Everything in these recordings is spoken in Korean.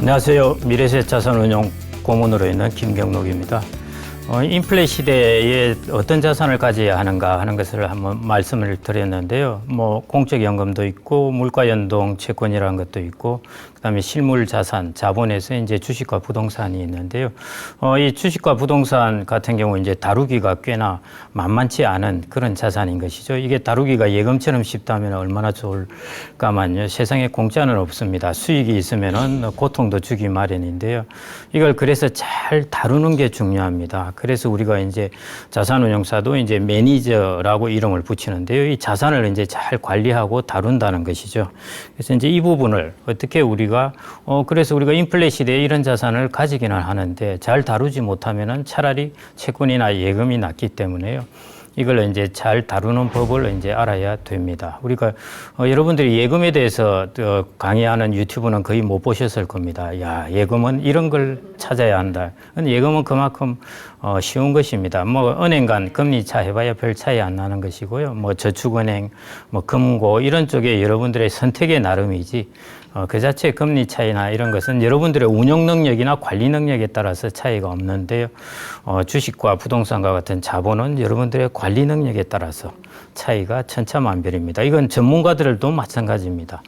안녕하세요. 미래셋 자산운용 고문으로 있는 김경록입니다. 인플레 시대에 어떤 자산을 가져야 하는가 하는 것을 한번 말씀을 드렸는데요. 공적 연금도 있고 물가 연동 채권이라는 것도 있고 그다음에 실물 자산, 자본에서 이제 주식과 부동산이 있는데요. 이 주식과 부동산 같은 경우 이제 다루기가 꽤나 만만치 않은 그런 자산인 것이죠. 이게 다루기가 예금처럼 쉽다면 얼마나 좋을까만요. 세상에 공짜는 없습니다. 수익이 있으면은 고통도 주기 마련인데요. 이걸 그래서 잘 다루는 게 중요합니다. 그래서 우리가 이제 자산운용사도 이제 매니저라고 이름을 붙이는데요. 이 자산을 이제 잘 관리하고 다룬다는 것이죠. 그래서 이제 이 부분을 어떻게 그래서 우리가 인플레 시대에 이런 자산을 가지기는 하는데 잘 다루지 못하면은 차라리 채권이나 예금이 낫기 때문에요. 이걸 이제 잘 다루는 법을 이제 알아야 됩니다. 우리가 여러분들이 예금에 대해서 강의하는 유튜브는 거의 못 보셨을 겁니다. 야, 예금은 이런 걸 찾아야 한다. 예금은 그만큼 쉬운 것입니다. 은행 간 금리 차 해봐야 별 차이 안 나는 것이고요. 저축은행, 금고 이런 쪽에 여러분들의 선택의 나름이지. 그 자체 금리 차이나 이런 것은 여러분들의 운영 능력이나 관리 능력에 따라서 차이가 없는데요. 주식과 부동산과 같은 자본은 여러분들의 관리 능력에 따라서 차이가 천차만별입니다. 이건 전문가들도 마찬가지입니다.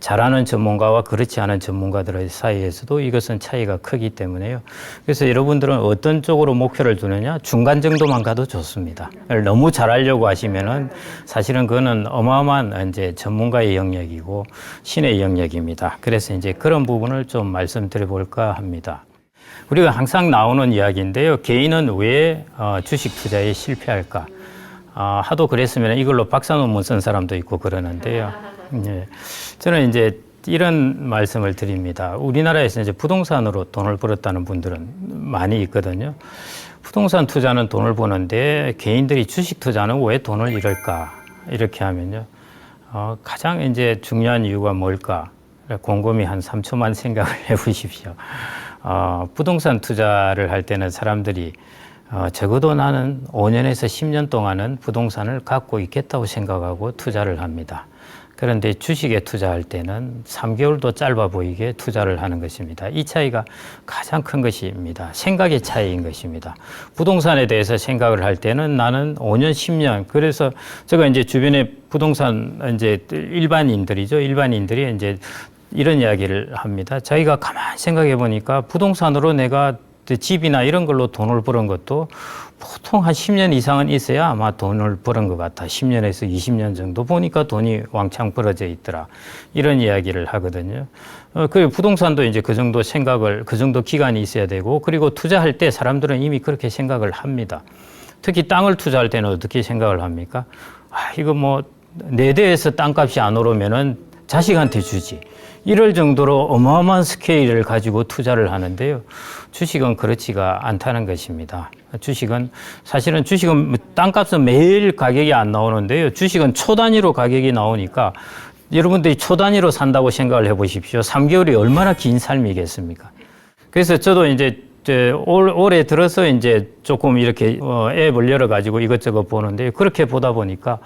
잘하는 전문가와 그렇지 않은 전문가들 사이에서도 이것은 차이가 크기 때문에요. 그래서 여러분들은 어떤 쪽으로 목표를 두느냐? 중간 정도만 가도 좋습니다. 너무 잘하려고 하시면은 사실은 그거는 어마어마한 이제 전문가의 영역이고 신의 영역입니다. 그래서 이제 그런 부분을 좀 말씀드려 볼까 합니다. 우리가 항상 나오는 이야기인데요. 개인은 왜 주식 투자에 실패할까? 하도 그랬으면 이걸로 박사 논문 쓴 사람도 있고 그러는데요. 예. 저는 이제 이런 말씀을 드립니다. 우리나라에서 이제 부동산으로 돈을 벌었다는 분들은 많이 있거든요. 부동산 투자는 돈을 버는데 개인들이 주식 투자는 왜 돈을 잃을까? 이렇게 하면요. 가장 이제 중요한 이유가 뭘까? 곰곰이 한 3초만 생각을 해 보십시오. 부동산 투자를 할 때는 사람들이 적어도 나는 5년에서 10년 동안은 부동산을 갖고 있겠다고 생각하고 투자를 합니다. 그런데 주식에 투자할 때는 3개월도 짧아 보이게 투자를 하는 것입니다. 이 차이가 가장 큰 것입니다. 생각의 차이인 것입니다. 부동산에 대해서 생각을 할 때는 나는 5년, 10년. 그래서 제가 이제 주변에 부동산 이제 일반인들이 이제 이런 이야기를 합니다. 자기가 가만히 생각해 보니까 부동산으로 내가 집이나 이런 걸로 돈을 버는 것도 보통 한 10년 이상은 있어야 아마 돈을 버는 것 같아. 10년에서 20년 정도 보니까 돈이 왕창 벌어져 있더라. 이런 이야기를 하거든요. 그 부동산도 이제 그 정도 기간이 있어야 되고, 그리고 투자할 때 사람들은 이미 그렇게 생각을 합니다. 특히 땅을 투자할 때는 어떻게 생각을 합니까? 이거 내 대에서 땅값이 안 오르면은 자식한테 주지. 이럴 정도로 어마어마한 스케일을 가지고 투자를 하는데요. 주식은 그렇지가 않다는 것입니다. 사실은 주식은 땅값은 매일 가격이 안 나오는데요. 주식은 초 단위로 가격이 나오니까 여러분들이 초 단위로 산다고 생각을 해 보십시오. 3개월이 얼마나 긴 삶이겠습니까? 그래서 저도 이제 올해 들어서 이제 조금 이렇게 앱을 열어가지고 이것저것 보는데, 그렇게 보다 보니까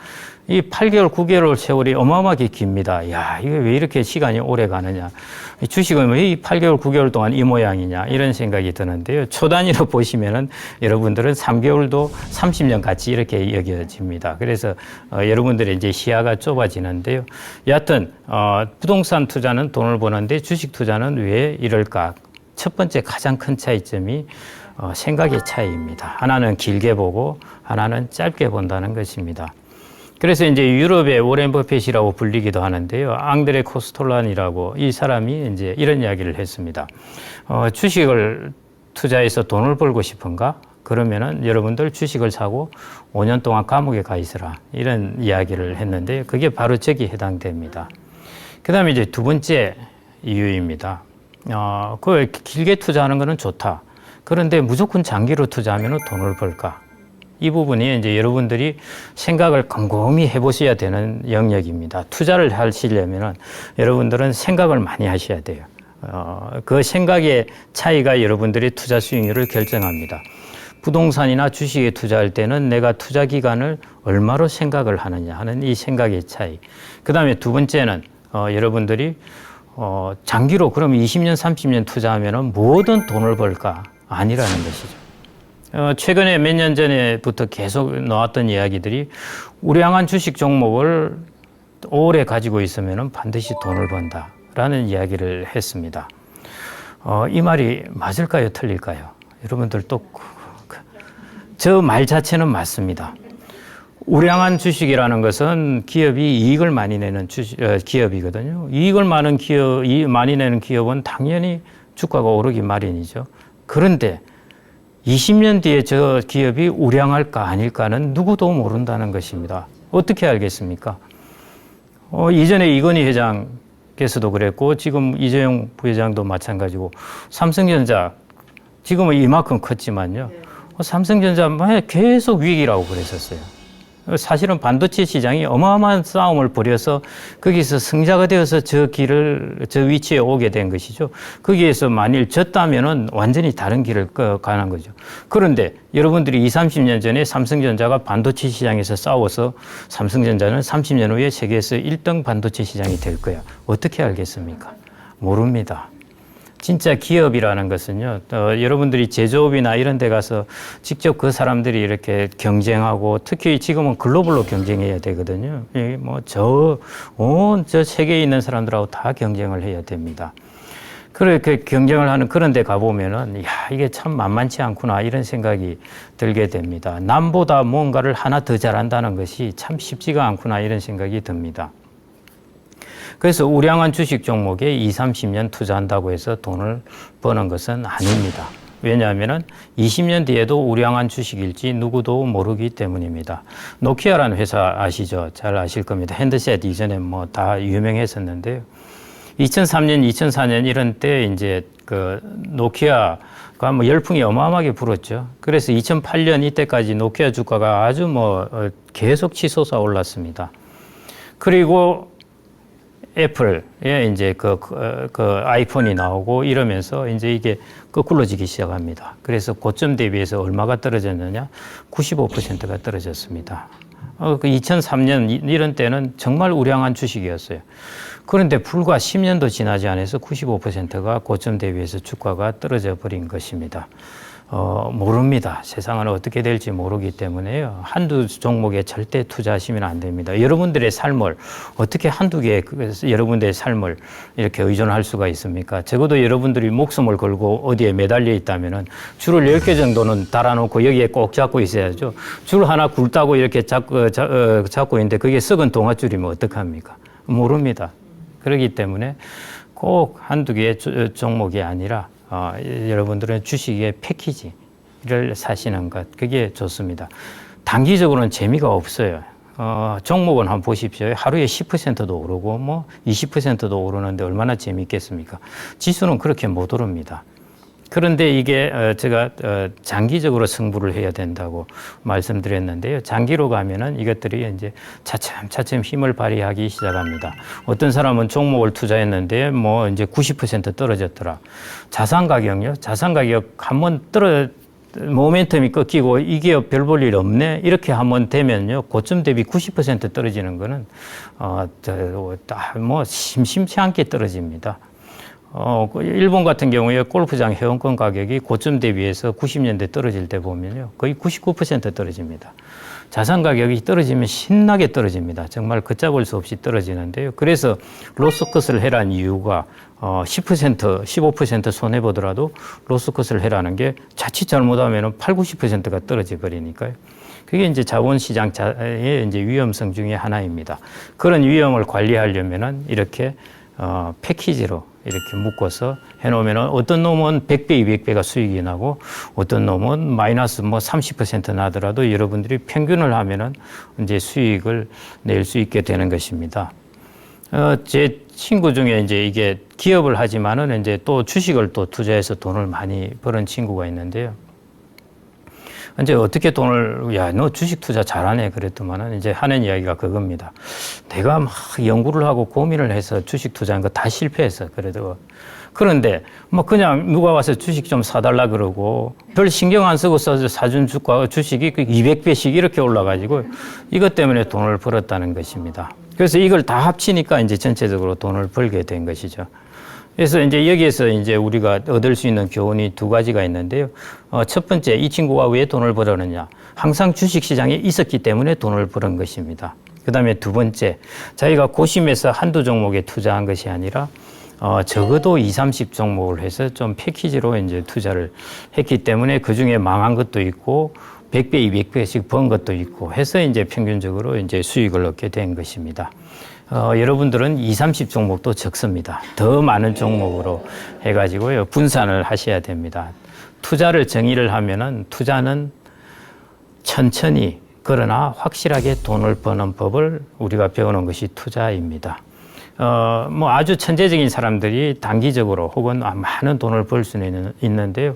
이 8개월, 9개월 세월이 어마어마하게 깁니다. 야, 이게 왜 이렇게 시간이 오래 가느냐. 주식은 왜 이 8개월, 9개월 동안 이 모양이냐, 이런 생각이 드는데요. 초 단위로 보시면은 여러분들은 3개월도 30년 같이 이렇게 여겨집니다. 그래서 여러분들의 이제 시야가 좁아지는데요. 여하튼, 부동산 투자는 돈을 버는데 주식 투자는 왜 이럴까? 첫 번째 가장 큰 차이점이 생각의 차이입니다. 하나는 길게 보고 하나는 짧게 본다는 것입니다. 그래서 이제 유럽의 워렌 버핏이라고 불리기도 하는데요. 앙드레 코스톨란이라고 이 사람이 이제 이런 이야기를 했습니다. 주식을 투자해서 돈을 벌고 싶은가? 그러면은 여러분들 주식을 사고 5년 동안 감옥에 가 있으라. 이런 이야기를 했는데 그게 바로 저기 해당됩니다. 그 다음에 이제 두 번째 이유입니다. 길게 투자하는 거는 좋다. 그런데 무조건 장기로 투자하면 돈을 벌까? 이 부분이 이제 여러분들이 생각을 곰곰이 해보셔야 되는 영역입니다. 투자를 하시려면 여러분들은 생각을 많이 하셔야 돼요. 그 생각의 차이가 여러분들의 투자 수익률을 결정합니다. 부동산이나 주식에 투자할 때는 내가 투자 기간을 얼마로 생각을 하느냐 하는 이 생각의 차이. 그 다음에 두 번째는 여러분들이 장기로 그럼 20년, 30년 투자하면 뭐든 돈을 벌까? 아니라는 것이죠. 최근에 몇 년 전에부터 계속 나왔던 이야기들이 우량한 주식 종목을 오래 가지고 있으면 반드시 돈을 번다라는 이야기를 했습니다. 이 말이 맞을까요? 틀릴까요? 여러분들 또 저 말 자체는 맞습니다. 우량한 주식이라는 것은 기업이 이익을 많이 내는 기업이거든요. 이익을 많이 내는 기업은 당연히 주가가 오르기 마련이죠. 그런데 20년 뒤에 저 기업이 우량할까 아닐까는 누구도 모른다는 것입니다. 어떻게 알겠습니까? 이전에 이건희 회장께서도 그랬고 지금 이재용 부회장도 마찬가지고 삼성전자 지금은 이만큼 컸지만요. 삼성전자 계속 위기라고 그랬었어요. 사실은 반도체 시장이 어마어마한 싸움을 벌여서 거기서 승자가 되어서 저 위치에 오게 된 것이죠. 거기에서 만일 졌다면은 완전히 다른 길을 가는 거죠. 그런데 여러분들이 20, 30년 전에 삼성전자가 반도체 시장에서 싸워서 삼성전자는 30년 후에 세계에서 1등 반도체 시장이 될 거야. 어떻게 알겠습니까? 모릅니다. 진짜 기업이라는 것은요, 여러분들이 제조업이나 이런 데 가서 직접 그 사람들이 이렇게 경쟁하고 특히 지금은 글로벌로 경쟁해야 되거든요. 온 저 세계에 있는 사람들하고 다 경쟁을 해야 됩니다. 그렇게 경쟁을 하는 그런 데 가보면은, 이게 참 만만치 않구나, 이런 생각이 들게 됩니다. 남보다 뭔가를 하나 더 잘한다는 것이 참 쉽지가 않구나, 이런 생각이 듭니다. 그래서 우량한 주식 종목에 20, 30년 투자한다고 해서 돈을 버는 것은 아닙니다. 왜냐하면 20년 뒤에도 우량한 주식일지 누구도 모르기 때문입니다. 노키아라는 회사 아시죠? 잘 아실 겁니다. 핸드셋 이전에 다 유명했었는데요. 2003년, 2004년 이런 때 이제 그 노키아가 열풍이 어마어마하게 불었죠. 그래서 2008년 이때까지 노키아 주가가 아주 계속 치솟아 올랐습니다. 그리고 애플에 이제 그 아이폰이 나오고 이러면서 이제 이게 거꾸로지기 시작합니다. 그래서 고점 대비해서 얼마가 떨어졌느냐? 95%가 떨어졌습니다. 그 2003년 이런 때는 정말 우량한 주식이었어요. 그런데 불과 10년도 지나지 않아서 95%가 고점 대비해서 주가가 떨어져 버린 것입니다. 모릅니다. 세상은 어떻게 될지 모르기 때문에요. 한두 종목에 절대 투자하시면 안 됩니다. 여러분들의 삶을 어떻게 한두 개 여러분들의 삶을 이렇게 의존할 수가 있습니까? 적어도 여러분들이 목숨을 걸고 어디에 매달려 있다면은 줄을 10개 정도는 달아놓고 여기에 꼭 잡고 있어야죠. 줄 하나 굵다고 이렇게 잡고 있는데 그게 썩은 동아줄이면 어떡합니까? 모릅니다. 그렇기 때문에 꼭 한두 개의 종목이 아니라 여러분들은 주식의 패키지를 사시는 것, 그게 좋습니다. 단기적으로는 재미가 없어요. 종목은 한번 보십시오. 하루에 10%도 오르고 20%도 오르는데 얼마나 재미있겠습니까? 지수는 그렇게 못 오릅니다. 그런데 이게 제가 장기적으로 승부를 해야 된다고 말씀드렸는데요. 장기로 가면은 이것들이 이제 차츰 힘을 발휘하기 시작합니다. 어떤 사람은 종목을 투자했는데 이제 90% 떨어졌더라. 자산 가격요? 자산 가격 한번 모멘텀이 꺾이고 이 기업 별 볼 일 없네? 이렇게 한번 되면요. 고점 대비 90% 떨어지는 거는 심심치 않게 떨어집니다. 일본 같은 경우에 골프장 회원권 가격이 고점 대비해서 90년대 떨어질 때 보면요. 거의 99% 떨어집니다. 자산 가격이 떨어지면 신나게 떨어집니다. 정말 걷잡을 수 없이 떨어지는데요. 그래서 로스컷을 해란 이유가 10%, 15% 손해보더라도 로스컷을 해라는 게 자칫 잘못하면 8, 90%가 떨어져 버리니까요. 그게 이제 자본시장의 이제 위험성 중에 하나입니다. 그런 위험을 관리하려면은 이렇게 패키지로 이렇게 묶어서 해놓으면 어떤 놈은 100배, 200배가 수익이 나고 어떤 놈은 마이너스 30% 나더라도 여러분들이 평균을 하면은 이제 수익을 낼 수 있게 되는 것입니다. 제 친구 중에 이제 이게 기업을 하지만은 이제 또 주식을 또 투자해서 돈을 많이 버는 친구가 있는데요. 이제 어떻게 너 주식 투자 잘하네 그랬더만은 이제 하는 이야기가 그겁니다. 내가 막 연구를 하고 고민을 해서 주식 투자한 거 다 실패했어. 그런데 그냥 누가 와서 주식 좀 사달라 그러고 별 신경 안 쓰고 사준 주식이 200배씩 이렇게 올라가지고 이것 때문에 돈을 벌었다는 것입니다. 그래서 이걸 다 합치니까 이제 전체적으로 돈을 벌게 된 것이죠. 그래서 이제 여기에서 이제 우리가 얻을 수 있는 교훈이 두 가지가 있는데요. 첫 번째, 이 친구가 왜 돈을 벌었느냐? 항상 주식 시장에 있었기 때문에 돈을 버는 것입니다. 그 다음에 두 번째, 자기가 고심해서 한두 종목에 투자한 것이 아니라 적어도 20, 30 종목을 해서 좀 패키지로 이제 투자를 했기 때문에 그 중에 망한 것도 있고 100배, 200배씩 번 것도 있고 해서 이제 평균적으로 이제 수익을 얻게 된 것입니다. 여러분들은 20, 30 종목도 적습니다. 더 많은 종목으로 해가지고요, 분산을 하셔야 됩니다. 투자를 정의를 하면은 투자는 천천히 그러나 확실하게 돈을 버는 법을 우리가 배우는 것이 투자입니다. 뭐 아주 천재적인 사람들이 단기적으로 혹은 많은 돈을 벌 수는 있는데요.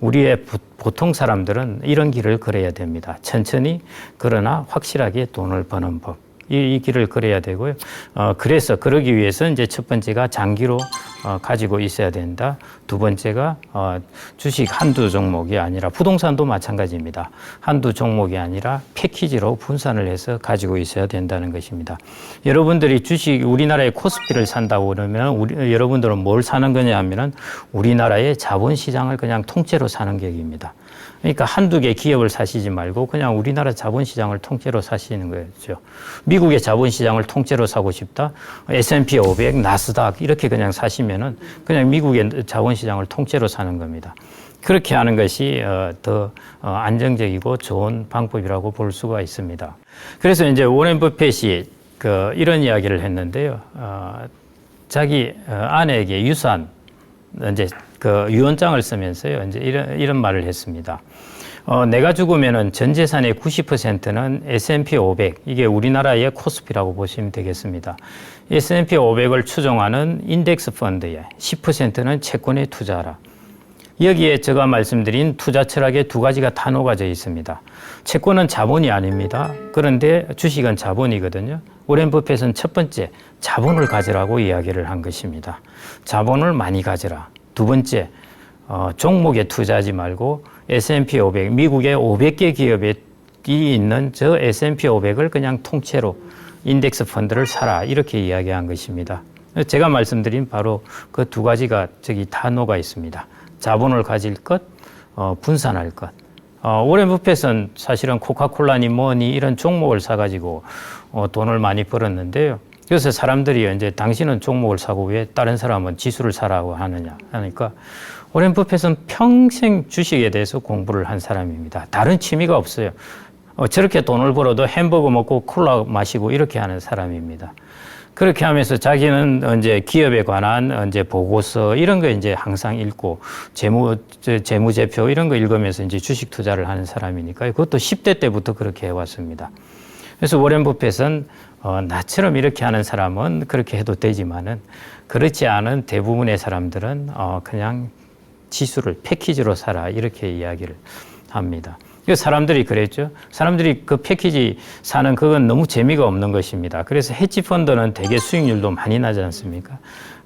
우리의 보통 사람들은 이런 길을 걸어야 됩니다. 천천히 그러나 확실하게 돈을 버는 법. 이 길을 걸어야 되고요. 그래서 그러기 위해서 이제 첫 번째가 장기로 가지고 있어야 된다. 두 번째가 주식 한두 종목이 아니라 부동산도 마찬가지입니다. 한두 종목이 아니라 패키지로 분산을 해서 가지고 있어야 된다는 것입니다. 여러분들이 주식 우리나라의 코스피를 산다고 그러면 여러분들은 뭘 사는 거냐 하면은 우리나라의 자본시장을 그냥 통째로 사는 격입니다. 그러니까 한두 개 기업을 사시지 말고 그냥 우리나라 자본시장을 통째로 사시는 거죠. 미국의 자본시장을 통째로 사고 싶다. S&P 500, 나스닥 이렇게 그냥 사시면은 그냥 미국의 자본시장을 통째로 사는 겁니다. 그렇게 하는 것이 더 안정적이고 좋은 방법이라고 볼 수가 있습니다. 그래서 이제 워렌 버핏이 이런 이야기를 했는데요. 자기 아내에게 유산 이제 유언장을 쓰면서요, 이제 이런 말을 했습니다. 내가 죽으면은 전 재산의 90%는 S&P 500, 이게 우리나라의 코스피라고 보시면 되겠습니다. S&P 500을 추종하는 인덱스 펀드에 10%는 채권에 투자하라. 여기에 제가 말씀드린 투자 철학의 두 가지가 다 녹아져 있습니다. 채권은 자본이 아닙니다. 그런데 주식은 자본이거든요. 워렌 버핏은 첫 번째, 자본을 가지라고 이야기를 한 것입니다. 자본을 많이 가지라. 두 번째, 종목에 투자하지 말고 S&P 500, 미국의 500개 기업에 있는 저 S&P 500을 그냥 통째로 인덱스 펀드를 사라. 이렇게 이야기한 것입니다. 제가 말씀드린 바로 그 두 가지가 저기 다 녹아 있습니다. 자본을 가질 것, 분산할 것. 워렌 버핏은 사실은 코카콜라니 뭐니 이런 종목을 사가지고 돈을 많이 벌었는데요. 그래서 사람들이 이제 당신은 종목을 사고 왜 다른 사람은 지수를 사라고 하느냐 하니까 워렌 버핏은 평생 주식에 대해서 공부를 한 사람입니다. 다른 취미가 없어요. 저렇게 돈을 벌어도 햄버거 먹고 콜라 마시고 이렇게 하는 사람입니다. 그렇게 하면서 자기는 이제 기업에 관한 이제 보고서 이런 거 이제 항상 읽고 재무제표 이런 거 읽으면서 이제 주식 투자를 하는 사람이니까 그것도 10대 때부터 그렇게 해왔습니다. 그래서 워렌 버핏은 나처럼 이렇게 하는 사람은 그렇게 해도 되지만은 그렇지 않은 대부분의 사람들은 그냥 지수를 패키지로 사라 이렇게 이야기를 합니다. 사람들이 그랬죠. 사람들이 그 패키지 사는 그건 너무 재미가 없는 것입니다. 그래서 헤지펀드는 되게 수익률도 많이 나지 않습니까?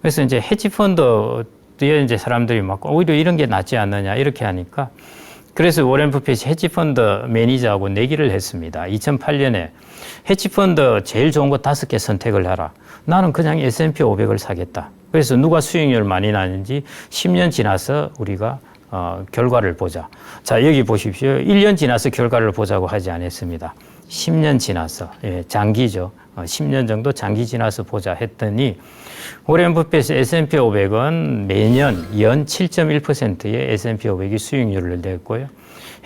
그래서 이제 헤지펀드에 이제 사람들이 막 오히려 이런 게 낫지 않느냐 이렇게 하니까 그래서 워렌 버핏이 헤지펀드 매니저하고 내기를 했습니다. 2008년에 헤지펀드 제일 좋은 거 5개 선택을 하라. 나는 그냥 S&P 500을 사겠다. 그래서 누가 수익률 많이 나는지 10년 지나서 우리가 결과를 보자. 자, 여기 보십시오. 1년 지나서 결과를 보자고 하지 않았습니다. 10년 지나서, 장기죠. 10년 정도 장기 지나서 보자 했더니 워렌 버핏의 S&P 500은 매년 연 7.1%의 S&P 500이 수익률을 냈고요.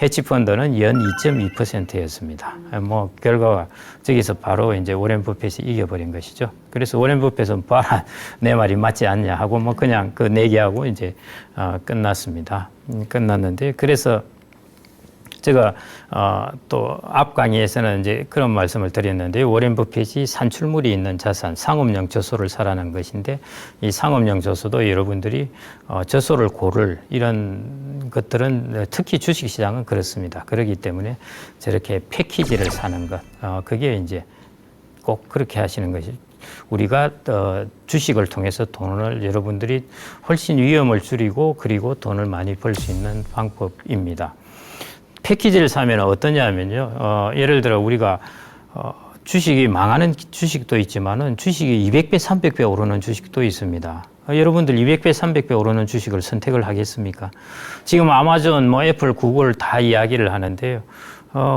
헤지펀드는 연 2.2%였습니다. 뭐 결과가 저기서 바로 이제 워렌 버핏이 이겨버린 것이죠. 그래서 워렌 버핏은 봐라 내 말이 맞지 않냐 하고 뭐 그냥 그 내기하고 이제 끝났습니다. 끝났는데 그래서 제가 또 앞 강의에서는 이제 그런 말씀을 드렸는데 워렌 버핏이 산출물이 있는 자산, 상업용 저소를 사라는 것인데 이 상업용 저소도 여러분들이 저소를 고를 이런 것들은 특히 주식시장은 그렇습니다. 그렇기 때문에 저렇게 패키지를 사는 것, 그게 이제 꼭 그렇게 하시는 것이 우리가 주식을 통해서 돈을 여러분들이 훨씬 위험을 줄이고 그리고 돈을 많이 벌 수 있는 방법입니다. 패키지를 사면 어떠냐 하면요. 예를 들어 우리가 주식이 망하는 주식도 있지만은 주식이 200배, 300배 오르는 주식도 있습니다. 여러분들 200배, 300배 오르는 주식을 선택을 하겠습니까? 지금 아마존, 뭐 애플, 구글 다 이야기를 하는데요.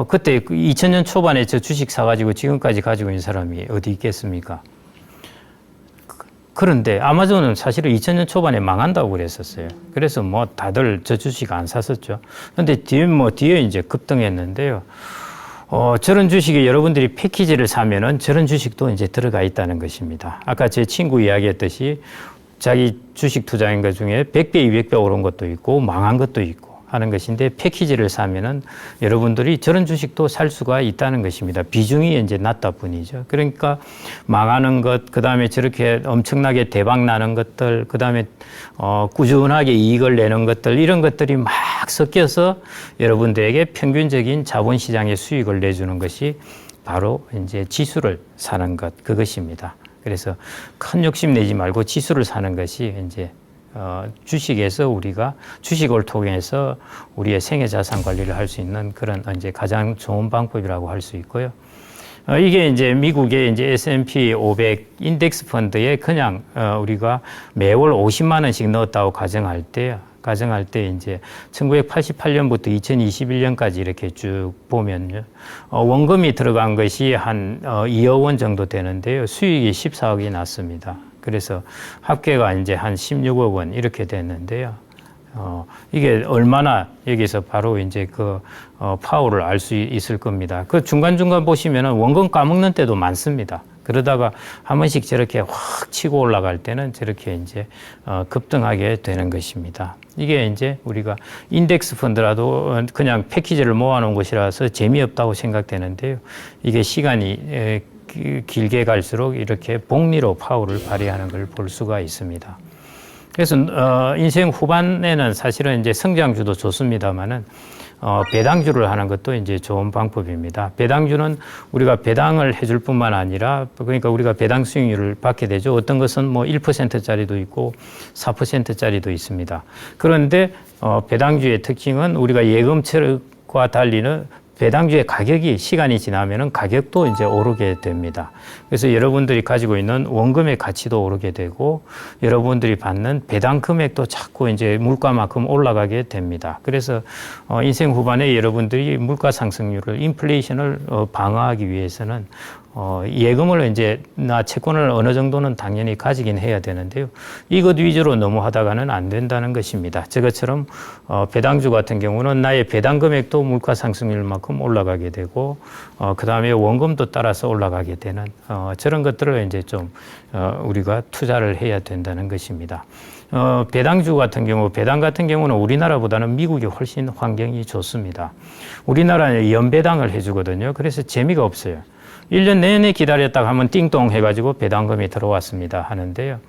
그때 2000년 초반에 저 주식 사가지고 지금까지 가지고 있는 사람이 어디 있겠습니까? 그런데 아마존은 사실은 2000년 초반에 망한다고 그랬었어요. 그래서 뭐 다들 저 주식 안 샀었죠. 근데 뒤에 이제 급등했는데요. 저런 주식에 여러분들이 패키지를 사면은 저런 주식도 이제 들어가 있다는 것입니다. 아까 제 친구 이야기했듯이 자기 주식 투자인 것 중에 100배, 200배 오른 것도 있고 망한 것도 있고 하는 것인데 패키지를 사면은 여러분들이 저런 주식도 살 수가 있다는 것입니다. 비중이 이제 낮다 뿐이죠. 그러니까 망하는 것, 그 다음에 저렇게 엄청나게 대박 나는 것들, 그 다음에 꾸준하게 이익을 내는 것들, 이런 것들이 막 섞여서 여러분들에게 평균적인 자본시장의 수익을 내주는 것이 바로 이제 지수를 사는 것, 그것입니다. 그래서 큰 욕심 내지 말고 지수를 사는 것이 이제 주식에서 우리가 주식을 통해서 우리의 생애 자산 관리를 할 수 있는 그런 이제 가장 좋은 방법이라고 할 수 있고요. 이게 이제 미국의 이제 S&P 500 인덱스 펀드에 그냥 우리가 매월 50만 원씩 넣었다고 가정할 때 이제 1988년부터 2021년까지 이렇게 쭉 보면요. 원금이 들어간 것이 한 2억 원 정도 되는데요. 수익이 14억이 났습니다. 그래서 합계가 이제 한 16억 원 이렇게 됐는데요. 이게 얼마나 여기서 바로 이제 그 파워를 알 수 있을 겁니다. 그 중간중간 보시면은 원금 까먹는 때도 많습니다. 그러다가 한 번씩 저렇게 확 치고 올라갈 때는 저렇게 이제 급등하게 되는 것입니다. 이게 이제 우리가 인덱스 펀드라도 그냥 패키지를 모아놓은 것이라서 재미없다고 생각되는데요. 이게 시간이 길게 갈수록 이렇게 복리로 파워를 발휘하는 걸 볼 수가 있습니다. 그래서 인생 후반에는 사실은 이제 성장주도 좋습니다만은 배당주를 하는 것도 이제 좋은 방법입니다. 배당주는 우리가 배당을 해줄 뿐만 아니라 그러니까 우리가 배당 수익률을 받게 되죠. 어떤 것은 뭐 1%짜리도 있고 4%짜리도 있습니다. 그런데 배당주의 특징은 우리가 예금처과 달리는 배당주의 가격이 시간이 지나면은 가격도 이제 오르게 됩니다. 그래서 여러분들이 가지고 있는 원금의 가치도 오르게 되고 여러분들이 받는 배당 금액도 자꾸 이제 물가만큼 올라가게 됩니다. 그래서 인생 후반에 여러분들이 물가 상승률을 인플레이션을 방어하기 위해서는 예금을 이제 채권을 어느 정도는 당연히 가지긴 해야 되는데요. 이것 위주로 너무 하다가는 안 된다는 것입니다. 저것처럼 배당주 같은 경우는 나의 배당 금액도 물가 상승률만큼 올라가게 되고 그 다음에 원금도 따라서 올라가게 되는 저런 것들을 이제 좀 우리가 투자를 해야 된다는 것입니다. 배당주 같은 경우, 배당 같은 경우는 우리나라보다는 미국이 훨씬 환경이 좋습니다. 우리나라는 연배당을 해주거든요. 그래서 재미가 없어요. 1년 내내 기다렸다가 하면 띵동 해가지고 배당금이 들어왔습니다 하는데요.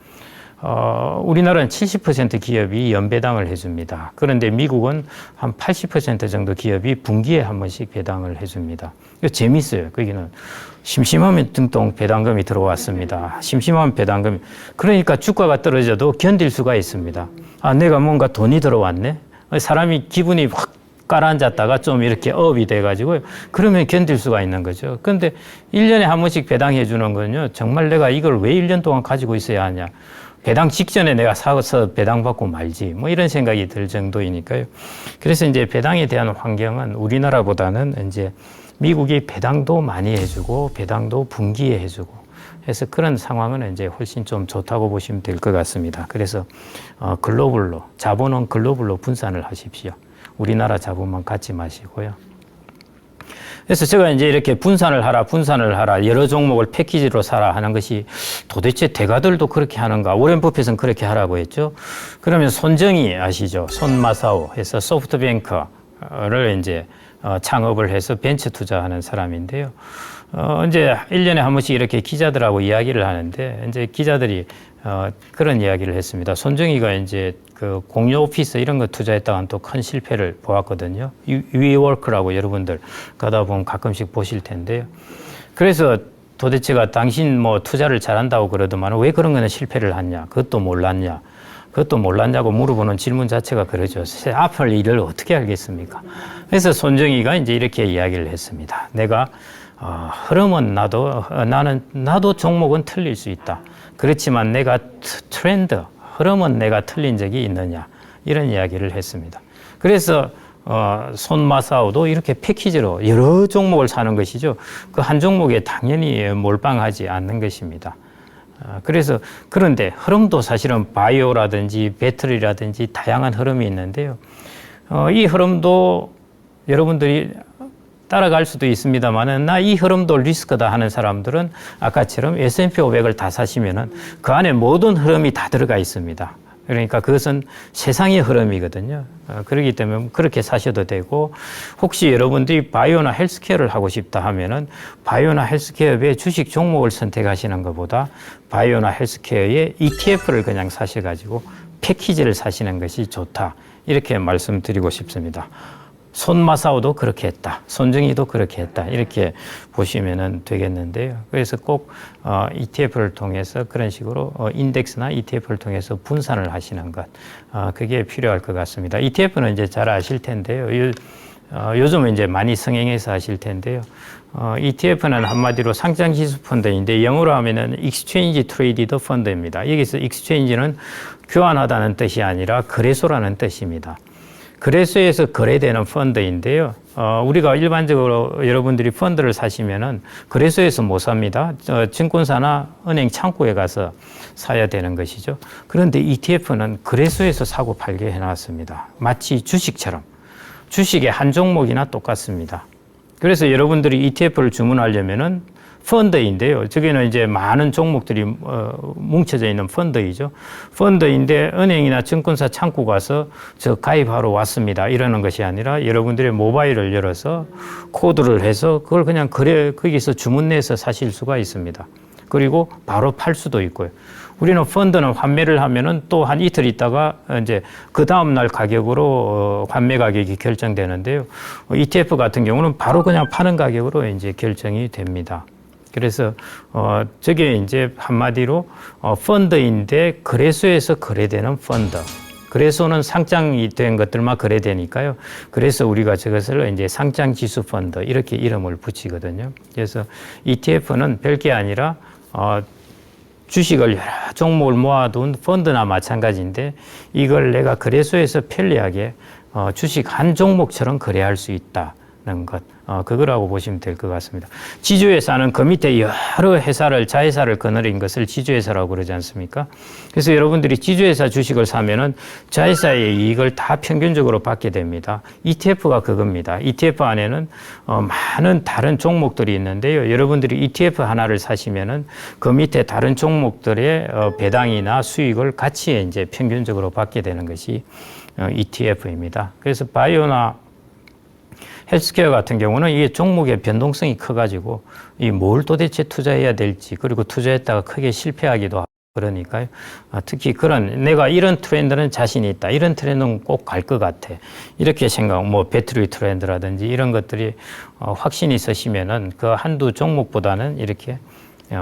우리나라는 70% 기업이 연배당을 해줍니다. 그런데 미국은 한 80% 정도 기업이 분기에 한 번씩 배당을 해줍니다. 이거 재밌어요. 거기는 심심하면 띵동 배당금이 들어왔습니다. 심심하면 배당금이. 그러니까 주가가 떨어져도 견딜 수가 있습니다. 아, 내가 뭔가 돈이 들어왔네? 사람이 기분이 확 깔아앉았다가 좀 이렇게 업이 돼가지고 그러면 견딜 수가 있는 거죠. 그런데 1년에 한 번씩 배당해 주는 건요. 정말 내가 이걸 왜 1년 동안 가지고 있어야 하냐. 배당 직전에 내가 사서 배당 받고 말지. 뭐 이런 생각이 들 정도이니까요. 그래서 이제 배당에 대한 환경은 우리나라보다는 이제 미국이 배당도 많이 해주고 배당도 분기에 해주고 해서 그런 상황은 이제 훨씬 좀 좋다고 보시면 될 것 같습니다. 그래서 글로벌로 자본은 글로벌로 분산을 하십시오. 우리나라 자본만 갖지 마시고요. 그래서 제가 이제 이렇게 분산을 하라, 여러 종목을 패키지로 사라 하는 것이 도대체 대가들도 그렇게 하는가? 오렌 버핏은 그렇게 하라고 했죠. 그러면 손정희 아시죠? 손마사오 해서 소프트뱅크를 이제 창업을 해서 벤처 투자하는 사람인데요. 이제 1년에 한 번씩 이렇게 기자들하고 이야기를 하는데, 이제 기자들이 그런 이야기를 했습니다. 손정희가 이제 그 공유 오피스 이런 거 투자했다가는 또 큰 실패를 보았거든요. 위워크라고 여러분들 가다 보면 가끔씩 보실 텐데요. 그래서 도대체가 당신 뭐 투자를 잘한다고 그러더만 왜 그런 거는 실패를 했냐? 그것도 몰랐냐고 물어보는 질문 자체가 그러죠. 앞을 일을 어떻게 알겠습니까? 그래서 손정희가 이제 이렇게 이야기를 했습니다. 내가 흐름은 나도 종목은 틀릴 수 있다. 그렇지만 내가 트렌드, 흐름은 내가 틀린 적이 있느냐 이런 이야기를 했습니다. 그래서 손마사오도 이렇게 패키지로 여러 종목을 사는 것이죠. 그 한 종목에 당연히 몰빵하지 않는 것입니다. 그래서 그런데 흐름도 사실은 바이오라든지 배터리라든지 다양한 흐름이 있는데요. 이 흐름도 여러분들이 따라갈 수도 있습니다만은 나 이 흐름도 리스크다 하는 사람들은 아까처럼 S&P 500을 다 사시면은 그 안에 모든 흐름이 다 들어가 있습니다. 그러니까 그것은 세상의 흐름이거든요. 그렇기 때문에 그렇게 사셔도 되고, 혹시 여러분들이 바이오나 헬스케어를 하고 싶다 하면은 바이오나 헬스케어의 주식 종목을 선택하시는 것보다 바이오나 헬스케어의 ETF를 그냥 사셔가지고 패키지를 사시는 것이 좋다. 이렇게 말씀드리고 싶습니다. 손마사오도 그렇게 했다. 손정희도 그렇게 했다. 이렇게 보시면 되겠는데요. 그래서 꼭 ETF를 통해서 그런 식으로 인덱스나 ETF를 통해서 분산을 하시는 것, 그게 필요할 것 같습니다. ETF는 이제 잘 아실 텐데요. 요즘은 이제 많이 성행해서 하실 텐데요. ETF는 한마디로 상장지수 펀드인데 영어로 하면은 Exchange Traded Fund입니다. 여기서 Exchange는 교환하다는 뜻이 아니라 거래소라는 뜻입니다. 거래소에서 거래되는 펀드인데요. 우리가 일반적으로 여러분들이 펀드를 사시면은 거래소에서 못 삽니다. 증권사나 은행 창구에 가서 사야 되는 것이죠. 그런데 ETF는 거래소에서 사고 팔게 해놨습니다. 마치 주식처럼. 주식의 한 종목이나 똑같습니다. 그래서 여러분들이 ETF를 주문하려면은 펀드인데요. 저기는 이제 많은 종목들이 뭉쳐져 있는 펀드이죠. 펀드인데 은행이나 증권사 창구 가서 저 가입하러 왔습니다. 이러는 것이 아니라 여러분들의 모바일을 열어서 코드를 해서 그걸 그냥 거기서 주문내서 사실 수가 있습니다. 그리고 바로 팔 수도 있고요. 우리는 펀드는 환매를 하면은 또 한 이틀 있다가 이제 그 다음날 가격으로 환매 가격이 결정되는데요. ETF 같은 경우는 바로 그냥 파는 가격으로 이제 결정이 됩니다. 그래서 저게 이제 한마디로 펀드인데 거래소에서 거래되는 펀드. 거래소는 상장이 된 것들만 거래되니까요. 그래서 우리가 저것을 이제 상장 지수 펀드 이렇게 이름을 붙이거든요. 그래서 ETF는 별게 아니라 주식을 여러 종목을 모아둔 펀드나 마찬가지인데 이걸 내가 거래소에서 편리하게 주식 한 종목처럼 거래할 수 있다는 것. 그거라고 보시면 될 것 같습니다. 지주회사는 그 밑에 여러 회사를, 자회사를 거느린 것을 지주회사라고 그러지 않습니까? 그래서 여러분들이 지주회사 주식을 사면은 자회사의 이익을 다 평균적으로 받게 됩니다. ETF가 그겁니다. ETF 안에는 많은 다른 종목들이 있는데요. 여러분들이 ETF 하나를 사시면은 그 밑에 다른 종목들의 배당이나 수익을 같이 이제 평균적으로 받게 되는 것이 ETF입니다. 그래서 바이오나 헬스케어 같은 경우는 이게 종목의 변동성이 커가지고 이 뭘 도대체 투자해야 될지, 그리고 투자했다가 크게 실패하기도 하고 그러니까요. 특히 그런 내가 이런 트렌드는 자신이 있다, 이런 트렌드는 꼭 갈 것 같아, 이렇게 생각, 뭐 배터리 트렌드라든지 이런 것들이 확신이 있으시면은 그 한두 종목보다는 이렇게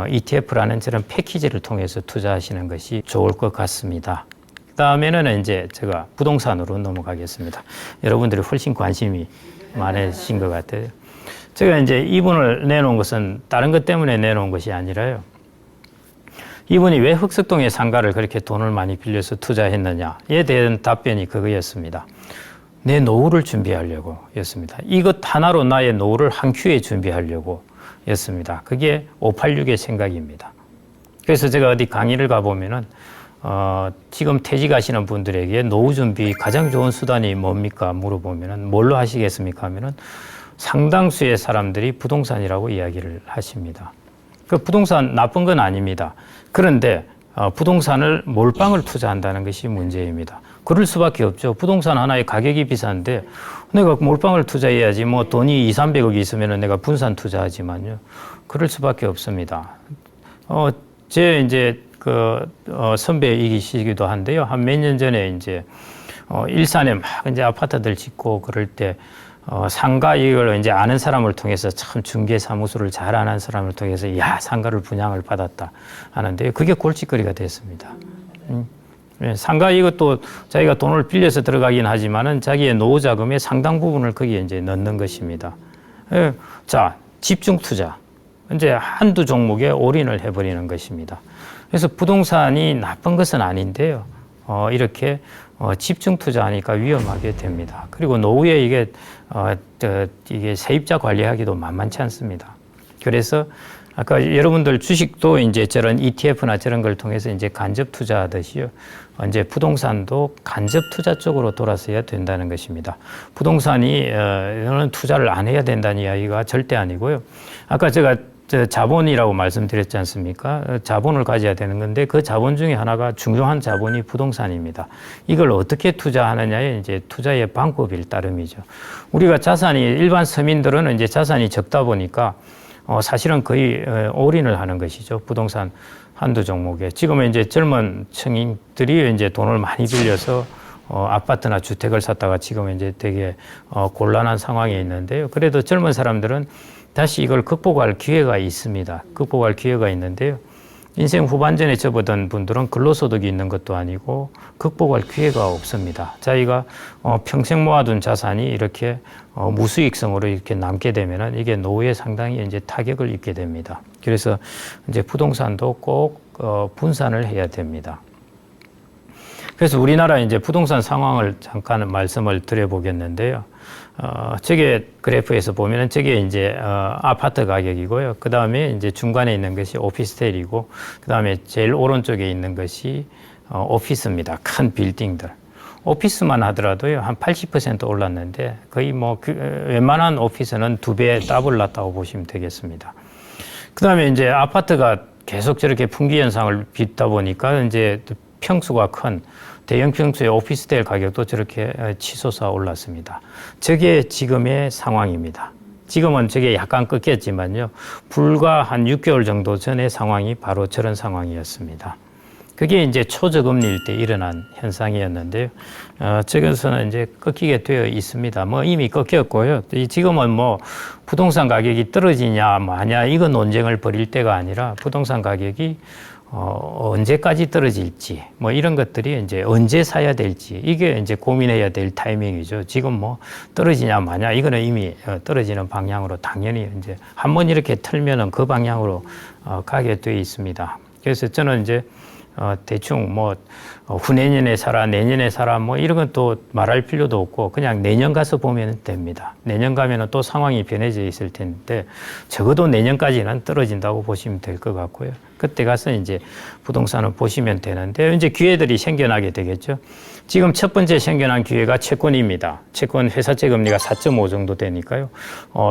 ETF라는 저런 패키지를 통해서 투자하시는 것이 좋을 것 같습니다. 그다음에는 이제 제가 부동산으로 넘어가겠습니다. 여러분들이 훨씬 관심이 많으신 것 같아요. 제가 이제 이분을 내놓은 것은 다른 것 때문에 내놓은 것이 아니라요. 이분이 왜 흑석동의 상가를 그렇게 돈을 많이 빌려서 투자했느냐에 대한 답변이 그거였습니다. 내 노후를 준비하려고 였습니다. 이것 하나로 나의 노후를 한 큐에 준비하려고 였습니다. 그게 586의 생각입니다. 그래서 제가 어디 강의를 가보면은 지금 퇴직하시는 분들에게 노후 준비 가장 좋은 수단이 뭡니까? 물어보면은 뭘로 하시겠습니까? 하면은 상당수의 사람들이 부동산이라고 이야기를 하십니다. 그 부동산 나쁜 건 아닙니다. 그런데 부동산을 몰빵을 투자한다는 것이 문제입니다. 그럴 수밖에 없죠. 부동산 하나의 가격이 비싼데 내가 몰빵을 투자해야지 뭐 돈이 200~300억이 있으면 내가 분산 투자하지만요. 그럴 수밖에 없습니다. 제 이제 선배이시기도 한데요. 한 몇 년 전에 이제 일산에 막 이제 아파트들 짓고 그럴 때 상가 이걸 이제 아는 사람을 통해서 참 중개 사무소를 잘 아는 사람을 통해서 상가를 분양을 받았다 하는데 그게 골칫거리가 됐습니다. 상가 이것도 자기가 돈을 빌려서 들어가긴 하지만은 자기의 노후 자금의 상당 부분을 거기에 이제 넣는 것입니다. 자, 집중 투자. 이제 한두 종목에 올인을 해버리는 것입니다. 그래서 부동산이 나쁜 것은 아닌데요. 이렇게 집중 투자하니까 위험하게 됩니다. 그리고 노후에 이게 세입자 관리하기도 만만치 않습니다. 그래서 아까 여러분들 주식도 이제 저런 ETF나 저런 걸 통해서 이제 간접 투자하듯이요. 이제 부동산도 간접 투자 쪽으로 돌아서야 된다는 것입니다. 부동산이 이거는 투자를 안 해야 된다는 이야기가 절대 아니고요. 아까 제가 자본이라고 말씀드렸지 않습니까? 자본을 가져야 되는 건데 그 자본 중에 하나가 중요한 자본이 부동산입니다. 이걸 어떻게 투자하느냐에 이제 투자의 방법일 따름이죠. 우리가 자산이 일반 서민들은 이제 자산이 적다 보니까 사실은 거의 올인을 하는 것이죠. 부동산 한두 종목에. 지금은 이제 젊은 층들이 이제 돈을 많이 빌려서 아파트나 주택을 샀다가 지금은 이제 되게 곤란한 상황에 있는데요. 그래도 젊은 사람들은 다시 이걸 극복할 기회가 있습니다. 극복할 기회가 있는데요. 인생 후반전에 접어든 분들은 근로소득이 있는 것도 아니고 극복할 기회가 없습니다. 자기가 평생 모아둔 자산이 이렇게 무수익성으로 이렇게 남게 되면은 이게 노후에 상당히 이제 타격을 입게 됩니다. 그래서 이제 부동산도 꼭 분산을 해야 됩니다. 그래서 우리나라 이제 부동산 상황을 잠깐 말씀을 드려보겠는데요. 저게 그래프에서 보면은 저게 이제 아파트 가격이고요. 그 다음에 이제 중간에 있는 것이 오피스텔이고, 그 다음에 제일 오른쪽에 있는 것이 오피스입니다. 큰 빌딩들. 오피스만 하더라도요, 한 80% 올랐는데 거의 웬만한 오피스는 2배 더블 났다고 보시면 되겠습니다. 그 다음에 이제 아파트가 계속 저렇게 풍기 현상을 빚다 보니까 이제 평수가 큰 대형 평수의 오피스텔 가격도 저렇게 치솟아 올랐습니다. 저게 지금의 상황입니다. 지금은 저게 약간 꺾였지만요. 불과 한 6개월 정도 전의 상황이 바로 저런 상황이었습니다. 그게 이제 초저금리일 때 일어난 현상이었는데요. 저것은 이제 꺾이게 되어 있습니다. 이미 꺾였고요. 지금은 부동산 가격이 떨어지냐 마냐 이거 논쟁을 벌일 때가 아니라 부동산 가격이 언제까지 떨어질지 이런 것들이 이제 언제 사야 될지 이게 이제 고민해야 될 타이밍이죠. 지금 떨어지냐 마냐 이거는 이미 떨어지는 방향으로 당연히 이제 한번 이렇게 틀면은 그 방향으로 가게 돼 있습니다. 그래서 저는 이제 대충 후내년에 사라, 내년에 사라, 이런 건 또 말할 필요도 없고, 그냥 내년 가서 보면 됩니다. 내년 가면은 또 상황이 변해져 있을 텐데, 적어도 내년까지는 떨어진다고 보시면 될 것 같고요. 그때 가서 이제 부동산을 보시면 되는데, 이제 기회들이 생겨나게 되겠죠. 지금 첫 번째 생겨난 기회가 채권입니다. 채권 회사채 금리가 4.5 정도 되니까요.